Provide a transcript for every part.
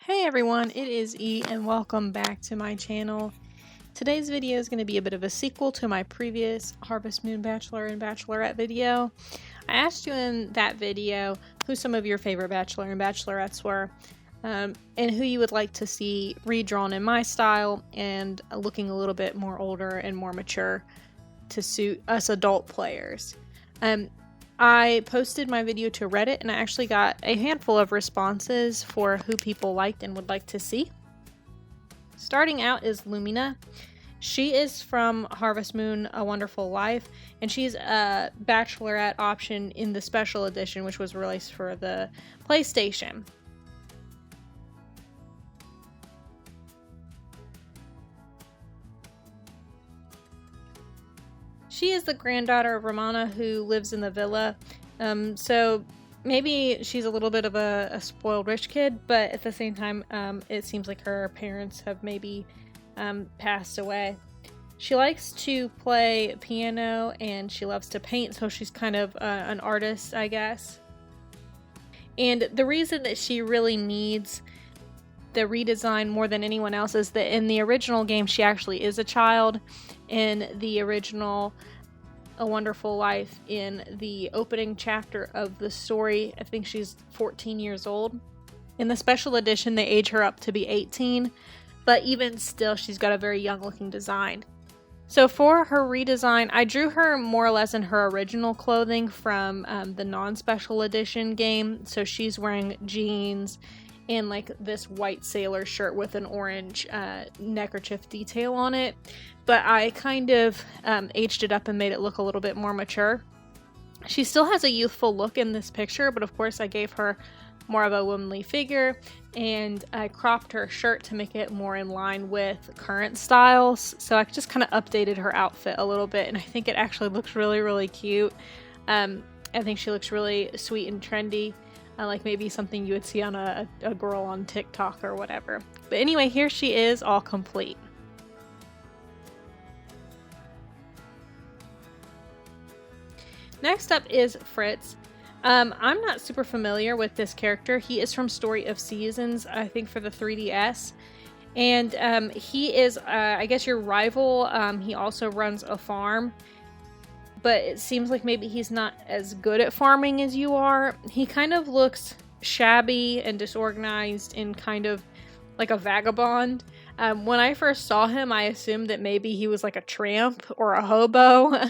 Hey everyone, it is E and welcome back to my channel. Today's video is going to be a bit of a sequel to my previous Harvest Moon Bachelor and Bachelorette video. I asked you in that video who some of your favorite Bachelor and Bachelorettes were, and who you would like to see redrawn in my style and looking a little bit more older and more mature to suit us adult players. I posted my video to Reddit and I actually got a handful of responses for who people liked and would like to see. Starting out is Lumina. She is from Harvest Moon A Wonderful Life, and she's a Bachelorette option in the special edition, which was released for the PlayStation. She is the granddaughter of Romana who lives in the villa, so maybe she's a little bit of a spoiled rich kid, but at the same time, it seems like her parents have maybe passed away. She likes to play piano and she loves to paint, so she's kind of an artist, I guess. And the reason that she really needs the redesign more than anyone else is that in the original game she actually is a child. In the original A Wonderful Life, in the opening chapter of the story, I think she's 14 years old. In the special edition they age her up to be 18, but even still she's got a very young looking design. So for her redesign, I drew her more or less in her original clothing from the non-special edition game. So she's wearing jeans and like this white sailor shirt with an orange neckerchief detail on it. But I kind of aged it up and made it look a little bit more mature. She still has a youthful look in this picture, but of course I gave her more of a womanly figure, and I cropped her shirt to make it more in line with current styles. So I just kind of updated her outfit a little bit, and I think it actually looks really, really cute. I think she looks really sweet and trendy. Like maybe something you would see on a girl on TikTok or whatever. But anyway, here she is all complete. Next up is Fritz. I'm not super familiar with this character. He is from Story of Seasons, I think for the 3DS. And he is, I guess, your rival. He also runs a farm. But it seems like maybe he's not as good at farming as you are. He kind of looks shabby and disorganized and kind of like a vagabond. When I first saw him, I assumed that maybe he was like a tramp or a hobo,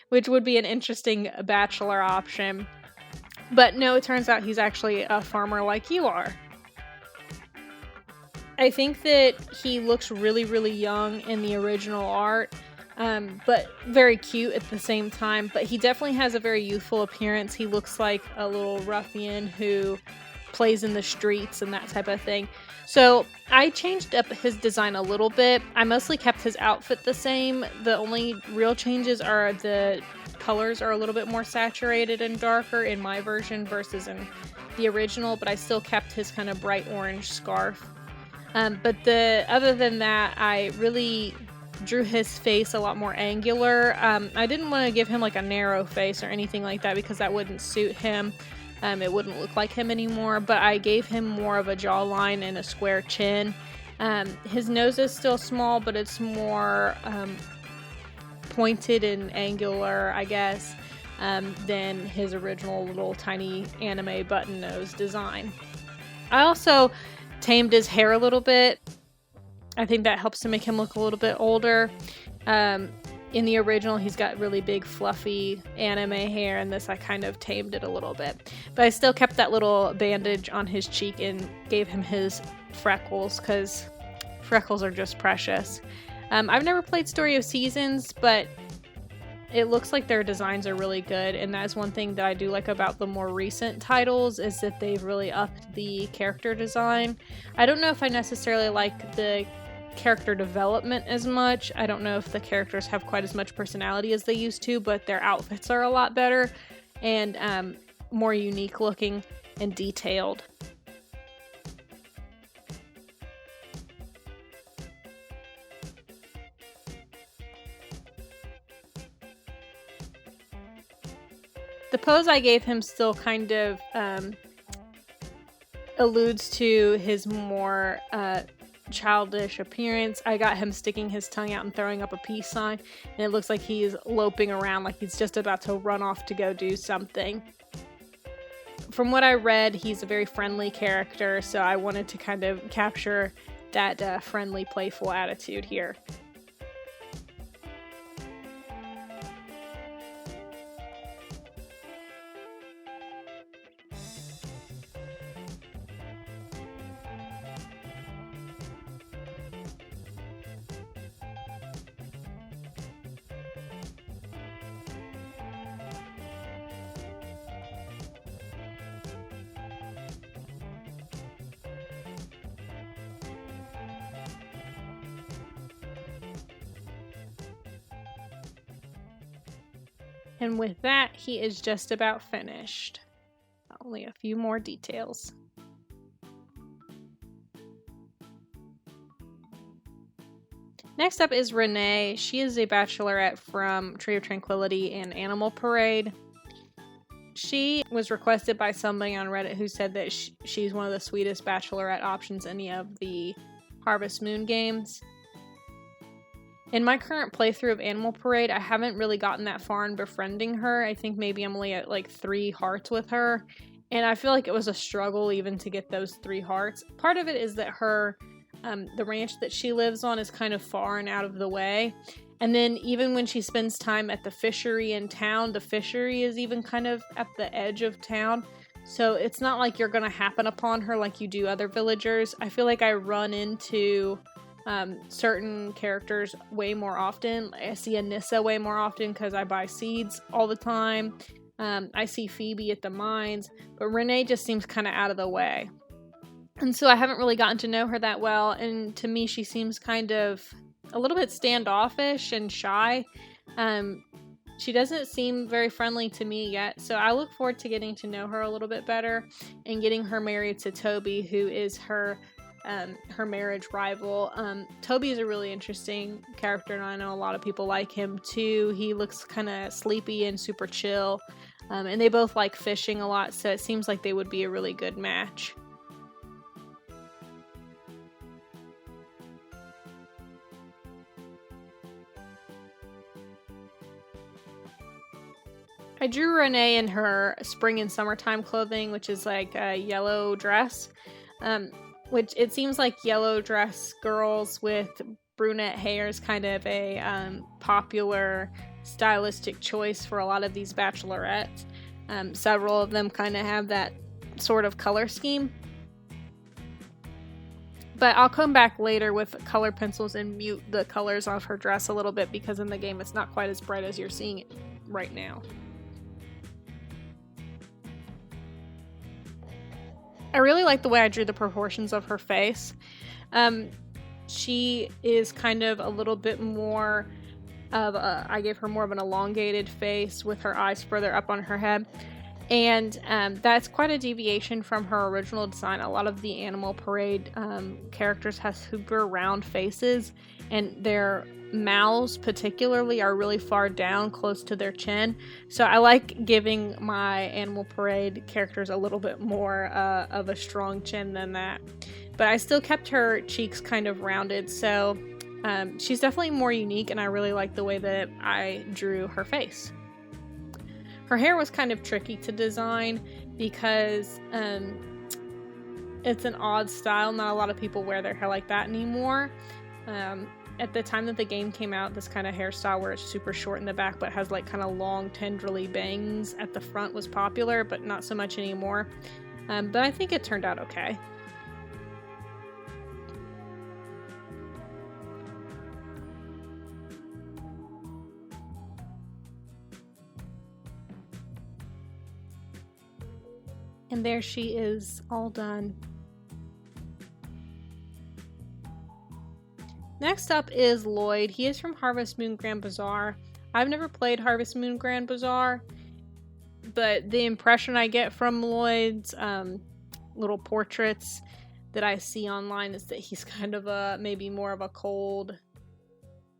which would be an interesting bachelor option. But no, it turns out he's actually a farmer like you are. I think that he looks really, really young in the original art. But very cute at the same time. But he definitely has a very youthful appearance. He looks like a little ruffian who plays in the streets and that type of thing. So I changed up his design a little bit. I mostly kept his outfit the same. The only real changes are the colors are a little bit more saturated and darker in my version versus in the original, but I still kept his kind of bright orange scarf. But other than that, I really drew his face a lot more angular. I didn't want to give him like a narrow face or anything like that because that wouldn't suit him. It wouldn't look like him anymore, but I gave him more of a jawline and a square chin. His nose is still small, but it's more pointed and angular, I guess, than his original little tiny anime button nose design. I also tamed his hair a little bit. I think that helps to make him look a little bit older. In the original, he's got really big, fluffy anime hair, and this I kind of tamed it a little bit. But I still kept that little bandage on his cheek and gave him his freckles, because freckles are just precious. I've never played Story of Seasons, but it looks like their designs are really good, and that's one thing that I do like about the more recent titles, is that they've really upped the character design. I don't know if I necessarily like the character development as much. I don't know if the characters have quite as much personality as they used to, but their outfits are a lot better and more unique looking and detailed. The pose I gave him still kind of alludes to his more childish appearance. I got him sticking his tongue out and throwing up a peace sign, and it looks like he's loping around like he's just about to run off to go do something. From what I read, he's a very friendly character, so I wanted to kind of capture that friendly, playful attitude here. And with that, he is just about finished. Only a few more details. Next up is Renee. She is a bachelorette from Tree of Tranquility and Animal Parade. She was requested by somebody on Reddit who said that she's one of the sweetest bachelorette options in any of the Harvest Moon games. In my current playthrough of Animal Parade, I haven't really gotten that far in befriending her. I think maybe I'm only at like 3 hearts with her, and I feel like it was a struggle even to get those 3 hearts. Part of it is that the ranch that she lives on is kind of far and out of the way, and then even when she spends time at the fishery in town, the fishery is even kind of at the edge of town, so it's not like you're going to happen upon her like you do other villagers. I feel like I run into certain characters way more often. I see Anissa way more often because I buy seeds all the time. I see Phoebe at the mines, but Renee just seems kind of out of the way. And so I haven't really gotten to know her that well, and to me she seems kind of a little bit standoffish and shy. She doesn't seem very friendly to me yet, so I look forward to getting to know her a little bit better and getting her married to Toby, who is her marriage rival. Toby is a really interesting character, and I know a lot of people like him too. He looks kind of sleepy and super chill, and they both like fishing a lot, so it seems like they would be a really good match. I drew Renee in her spring and summertime clothing, which is like a yellow dress. Which it seems like yellow dress girls with brunette hair is kind of a popular stylistic choice for a lot of these bachelorettes. Several of them kind of have that sort of color scheme. But I'll come back later with color pencils and mute the colors off her dress a little bit because in the game it's not quite as bright as you're seeing it right now. I really like the way I drew the proportions of her face. She is kind of a little bit more of I gave her more of an elongated face with her eyes further up on her head. And that's quite a deviation from her original design. A lot of the Animal Parade characters have super round faces, and their mouths particularly are really far down close to their chin. So I like giving my Animal Parade characters a little bit more of a strong chin than that. But I still kept her cheeks kind of rounded, so she's definitely more unique, and I really like the way that I drew her face. Her hair was kind of tricky to design because it's an odd style. Not a lot of people wear their hair like that anymore. At the time that the game came out, this kind of hairstyle where it's super short in the back but has like kind of long tendrily bangs at the front was popular, but not so much anymore. But I think it turned out okay. And there she is, all done. Next up is Lloyd. He is from Harvest Moon Grand Bazaar. I've never played Harvest Moon Grand Bazaar, but the impression I get from Lloyd's little portraits that I see online is that he's kind of maybe more of a cold,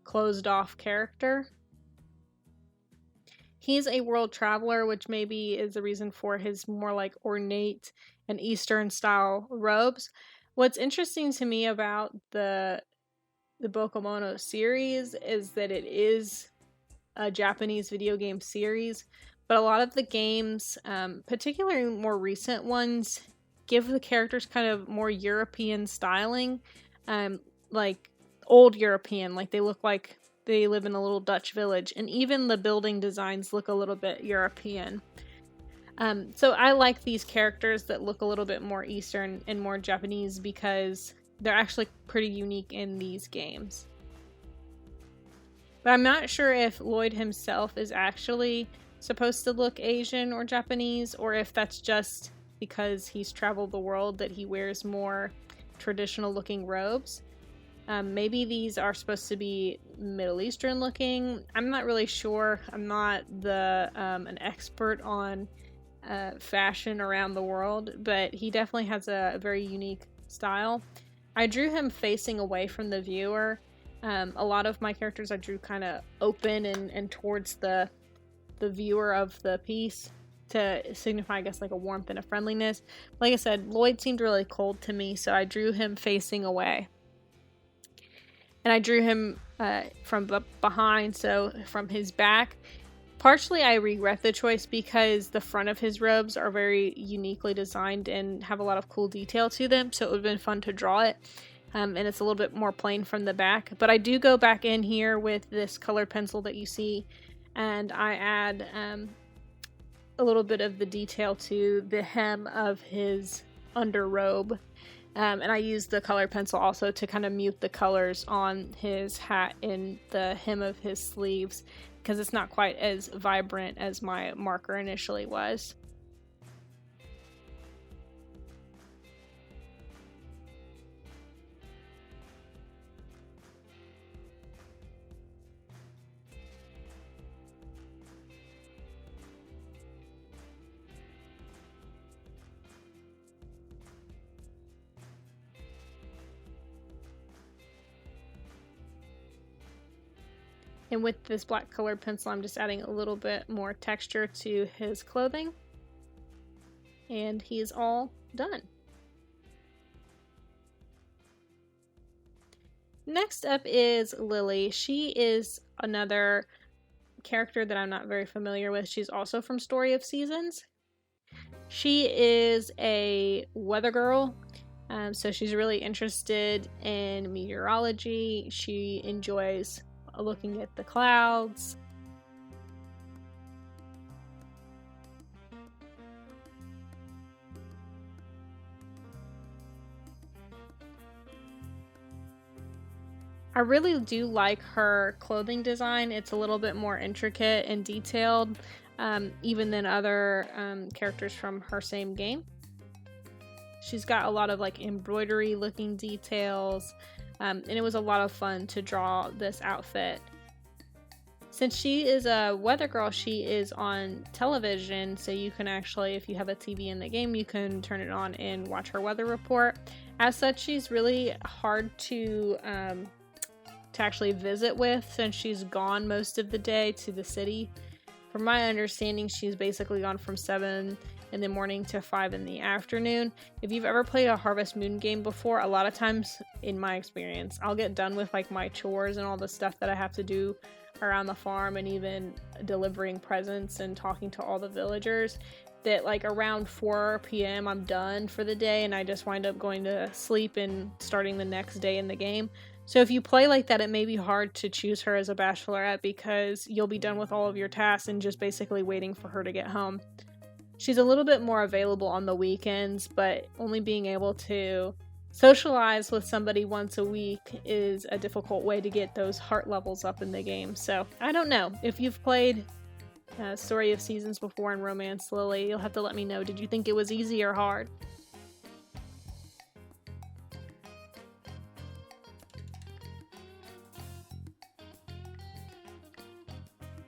closed-off character. He's a world traveler, which maybe is the reason for his more like ornate and Eastern style robes. What's interesting to me about the Bakemono series is that it is a Japanese video game series, but a lot of the games, particularly more recent ones, give the characters kind of more European styling, like old European, like they look like they live in a little Dutch village, and even the building designs look a little bit European. So I like these characters that look a little bit more Eastern and more Japanese because they're actually pretty unique in these games. But I'm not sure if Lloyd himself is actually supposed to look Asian or Japanese, or if that's just because he's traveled the world that he wears more traditional looking robes. Maybe these are supposed to be Middle Eastern looking. I'm not really sure. I'm not an expert on fashion around the world, but he definitely has a very unique style. I drew him facing away from the viewer. A lot of my characters I drew kind of open and towards the viewer of the piece to signify, I guess, like a warmth and a friendliness. Like I said, Lloyd seemed really cold to me, so I drew him facing away. And I drew him from behind, so from his back. Partially, I regret the choice because the front of his robes are very uniquely designed and have a lot of cool detail to them, so it would have been fun to draw it. And it's a little bit more plain from the back. But I do go back in here with this colored pencil that you see, and I add a little bit of the detail to the hem of his underrobe. And I use the colored pencil also to kind of mute the colors on his hat and the hem of his sleeves, because it's not quite as vibrant as my marker initially was. And with this black colored pencil, I'm just adding a little bit more texture to his clothing. And he's all done. Next up is Lily. She is another character that I'm not very familiar with. She's also from Story of Seasons. She is a weather girl. So she's really interested in meteorology. She enjoys looking at the clouds. I really do like her clothing design. It's a little bit more intricate and detailed, even than other characters from her same game. She's got a lot of like embroidery looking details. And it was a lot of fun to draw this outfit. Since she is a weather girl, she is on television, so you can actually, if you have a TV in the game, you can turn it on and watch her weather report. As such, she's really hard to actually visit with, since she's gone most of the day to the city. From my understanding, she's basically gone from 7 in the morning to 5 in the afternoon. If you've ever played a Harvest Moon game before, a lot of times, in my experience, I'll get done with like my chores and all the stuff that I have to do around the farm, and even delivering presents and talking to all the villagers, that like around 4 p.m. I'm done for the day, and I just wind up going to sleep and starting the next day in the game. So if you play like that, it may be hard to choose her as a Bachelorette, because you'll be done with all of your tasks and just basically waiting for her to get home. She's a little bit more available on the weekends, but only being able to socialize with somebody once a week is a difficult way to get those heart levels up in the game. So I don't know. If you've played Story of Seasons before and Romance Lily, you'll have to let me know. Did you think it was easy or hard?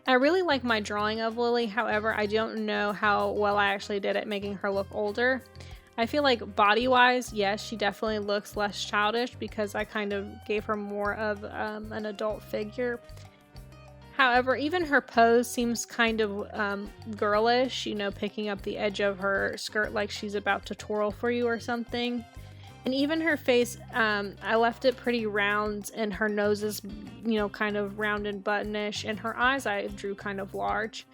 I really like my drawing of Lily. However, I don't know how well I actually did at making her look older. I feel like body-wise, yes, she definitely looks less childish because I kind of gave her more of an adult figure. However, even her pose seems kind of girlish, you know, picking up the edge of her skirt like she's about to twirl for you or something. And even her face, I left it pretty round, and her nose is, you know, kind of round and buttonish, and her eyes I drew kind of large.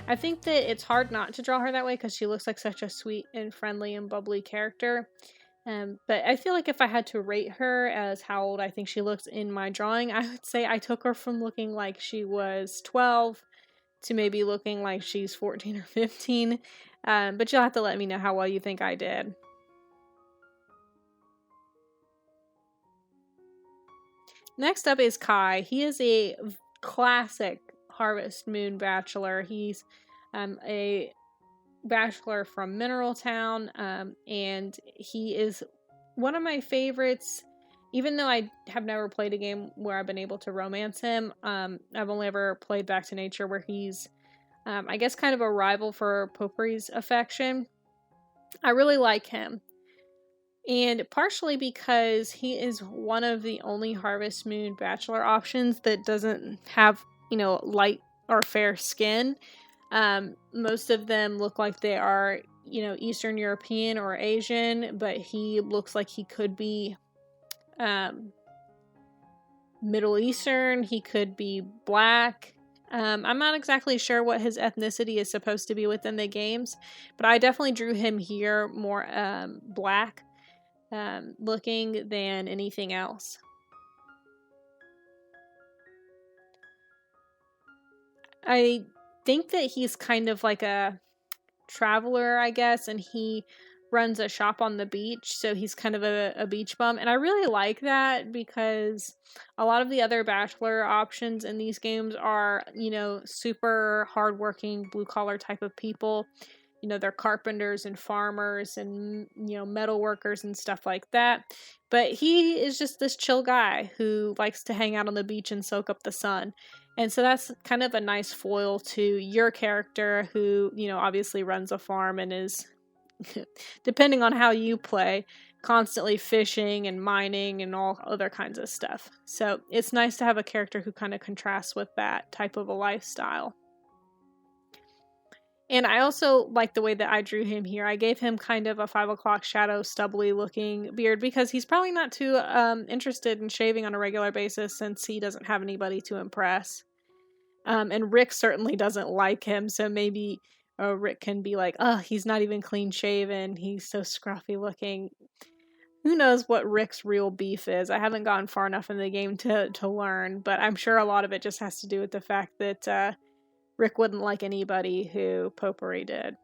I think that it's hard not to draw her that way because she looks like such a sweet and friendly and bubbly character. But I feel like if I had to rate her as how old I think she looks in my drawing, I would say I took her from looking like she was 12 to maybe looking like she's 14 or 15. But you'll have to let me know how well you think I did. Next up is Kai. He is a classic Harvest Moon bachelor. He's a bachelor from Mineral Town, and he is one of my favorites. Even though I have never played a game where I've been able to romance him, I've only ever played Back to Nature, where he's, I guess, kind of a rival for Potpourri's affection. I really like him. And partially because he is one of the only Harvest Moon bachelor options that doesn't have, you know, light or fair skin. Most of them look like they are, you know, Eastern European or Asian, but he looks like he could be Middle Eastern. He could be black. I'm not exactly sure what his ethnicity is supposed to be within the games, but I definitely drew him here more black looking than anything else. I think that he's kind of like a traveler, I guess, and he runs a shop on the beach, so he's kind of a beach bum, and I really like that because a lot of the other bachelor options in these games are, you know, super hardworking, blue-collar type of people. You know, they're carpenters and farmers and, you know, metal workers and stuff like that. But he is just this chill guy who likes to hang out on the beach and soak up the sun. And so that's kind of a nice foil to your character who, you know, obviously runs a farm and is, depending on how you play, constantly fishing and mining and all other kinds of stuff. So it's nice to have a character who kind of contrasts with that type of a lifestyle. And I also like the way that I drew him here. I gave him kind of a 5 o'clock shadow, stubbly looking beard because he's probably not too interested in shaving on a regular basis since he doesn't have anybody to impress. And Rick certainly doesn't like him, so maybe Rick can be like, oh, he's not even clean shaven. He's so scruffy looking. Who knows what Rick's real beef is? I haven't gotten far enough in the game to learn, but I'm sure a lot of it just has to do with the fact that Rick wouldn't like anybody who Potpourri did.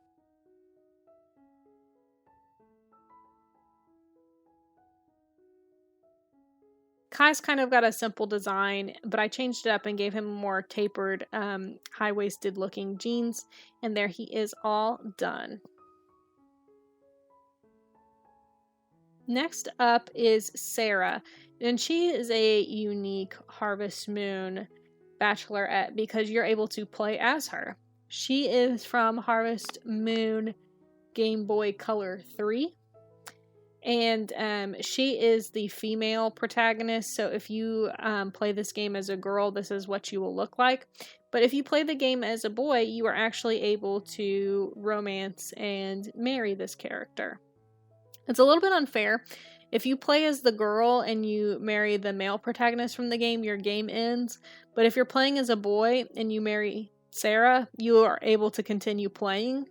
Kai's kind of got a simple design, but I changed it up and gave him more tapered, high-waisted looking jeans, and there he is all done. Next up is Sarah, and she is a unique Harvest Moon Bachelorette because you're able to play as her. She is from Harvest Moon Game Boy Color 3, and she is the female protagonist, so if you play this game as a girl, this is what you will look like. But if you play the game as a boy, you are actually able to romance and marry this character. It's a little bit unfair. If you play as the girl and you marry the male protagonist from the game, your game ends. But if you're playing as a boy and you marry Sarah, you are able to continue playing.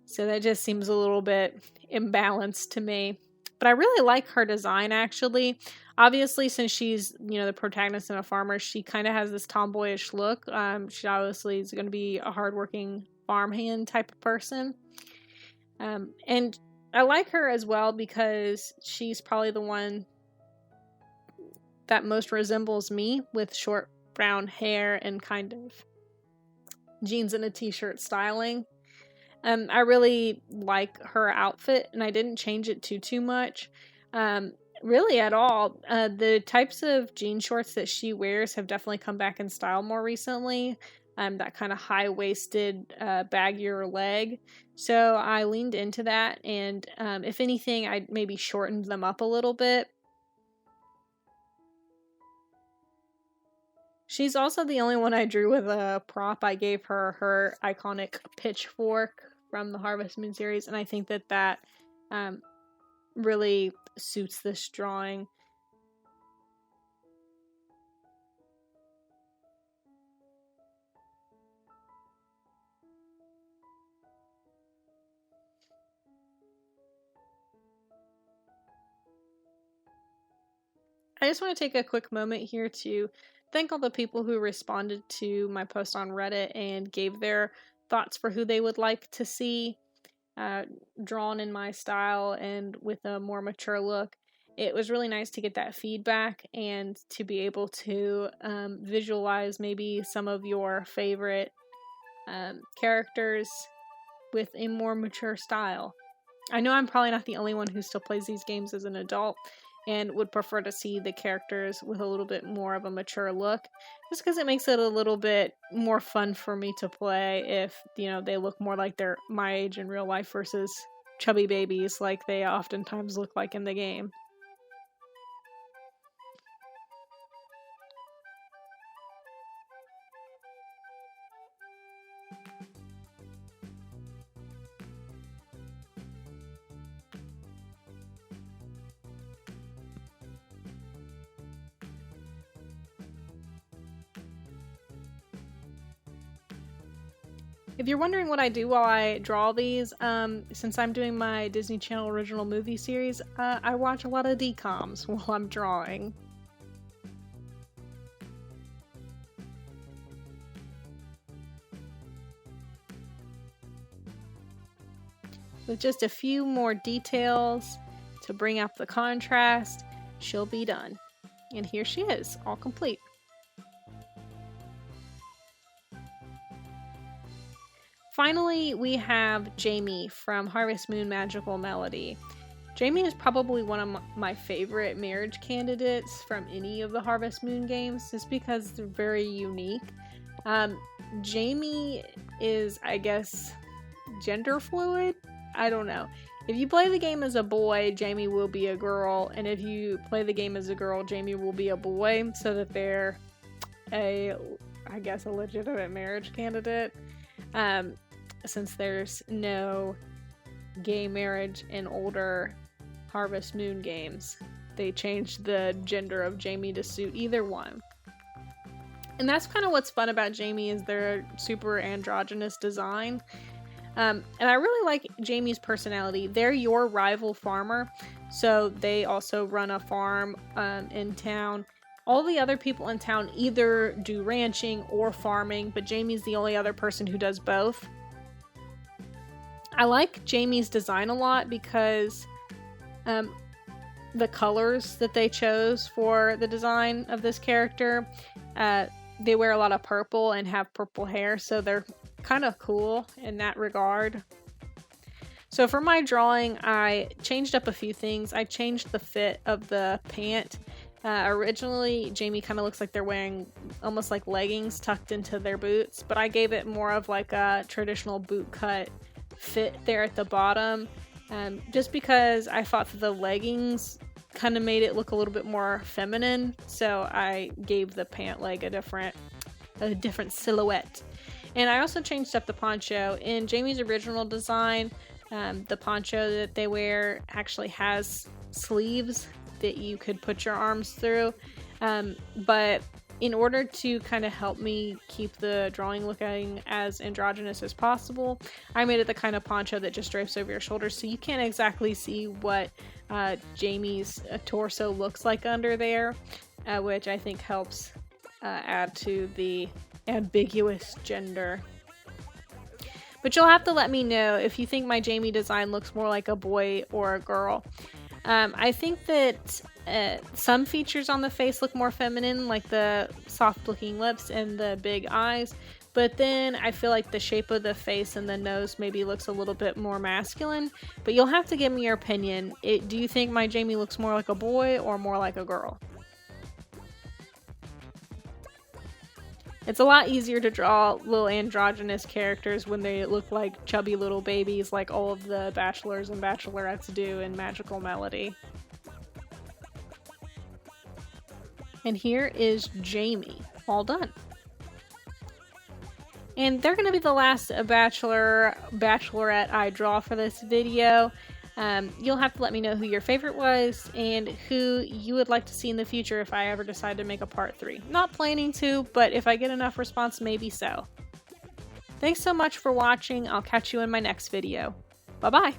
So that just seems a little bit imbalanced to me. But I really like her design, actually. Obviously, since she's, you know, the protagonist and a farmer, she kind of has this tomboyish look. She obviously is going to be a hardworking farmhand type of person. And I like her as well because she's probably the one that most resembles me with short brown hair and kind of jeans and a t-shirt styling. I really like her outfit and I didn't change it too much. Really at all. The types of jean shorts that she wears have definitely come back in style more recently. That kind of high-waisted, baggier leg. So I leaned into that, and if anything, I maybe shortened them up a little bit. She's also the only one I drew with a prop. I gave her her iconic pitchfork from the Harvest Moon series, and I think that really suits this drawing. I just want to take a quick moment here to thank all the people who responded to my post on Reddit and gave their thoughts for who they would like to see drawn in my style and with a more mature look. It was really nice to get that feedback and to be able to visualize maybe some of your favorite characters with a more mature style. I know I'm probably not the only one who still plays these games as an adult and would prefer to see the characters with a little bit more of a mature look, just because it makes it a little bit more fun for me to play if, you know, they look more like they're my age in real life versus chubby babies like they oftentimes look like in the game. If you're wondering what I do while I draw these, since I'm doing my Disney Channel original movie series, I watch a lot of DComs while I'm drawing. With just a few more details to bring up the contrast, she'll be done. And here she is, all complete. Finally, we have Jamie from Harvest Moon Magical Melody. Jamie is probably one of my favorite marriage candidates from any of the Harvest Moon games, just because they're very unique. Jamie is, I guess, gender fluid? I don't know. If you play the game as a boy, Jamie will be a girl, and if you play the game as a girl, Jamie will be a boy, so that they're a legitimate marriage candidate. Since there's no gay marriage in older Harvest Moon games, they changed the gender of Jamie to suit either one. And that's kind of what's fun about Jamie, is their super androgynous design. And I really like Jamie's personality. They're your rival farmer, so they also run a farm in town. All the other people in town either do ranching or farming, but Jamie's the only other person who does both. I like Jamie's design a lot because the colors that they chose for the design of this character, they wear a lot of purple and have purple hair, so they're kind of cool in that regard. So for my drawing, I changed up a few things. I changed the fit of the pant. Originally, Jamie kind of looks like they're wearing almost like leggings tucked into their boots, but I gave it more of like a traditional boot cut fit there at the bottom, just because I thought that the leggings kind of made it look a little bit more feminine, so I gave the pant leg a different silhouette. And I also changed up the poncho. In Jamie's original design, the poncho that they wear actually has sleeves that you could put your arms through, but in order to kind of help me keep the drawing looking as androgynous as possible, I made it the kind of poncho that just drapes over your shoulders, so you can't exactly see what Jamie's torso looks like under there, which I think helps add to the ambiguous gender. But you'll have to let me know if you think my Jamie design looks more like a boy or a girl. I think that some features on the face look more feminine, like the soft looking lips and the big eyes, but then I feel like the shape of the face and the nose maybe looks a little bit more masculine. But you'll have to give me your opinion. Do you think my Jamie looks more like a boy or more like a girl? It's a lot easier to draw little androgynous characters when they look like chubby little babies, like all of the Bachelors and Bachelorettes do in Magical Melody. And here is Jamie. all done. And they're going to be the last Bachelorette I draw for this video. You'll have to let me know who your favorite was and who you would like to see in the future if I ever decide to make a part 3. Not planning to, but if I get enough response, maybe so. Thanks so much for watching. I'll catch you in my next video. Bye-bye.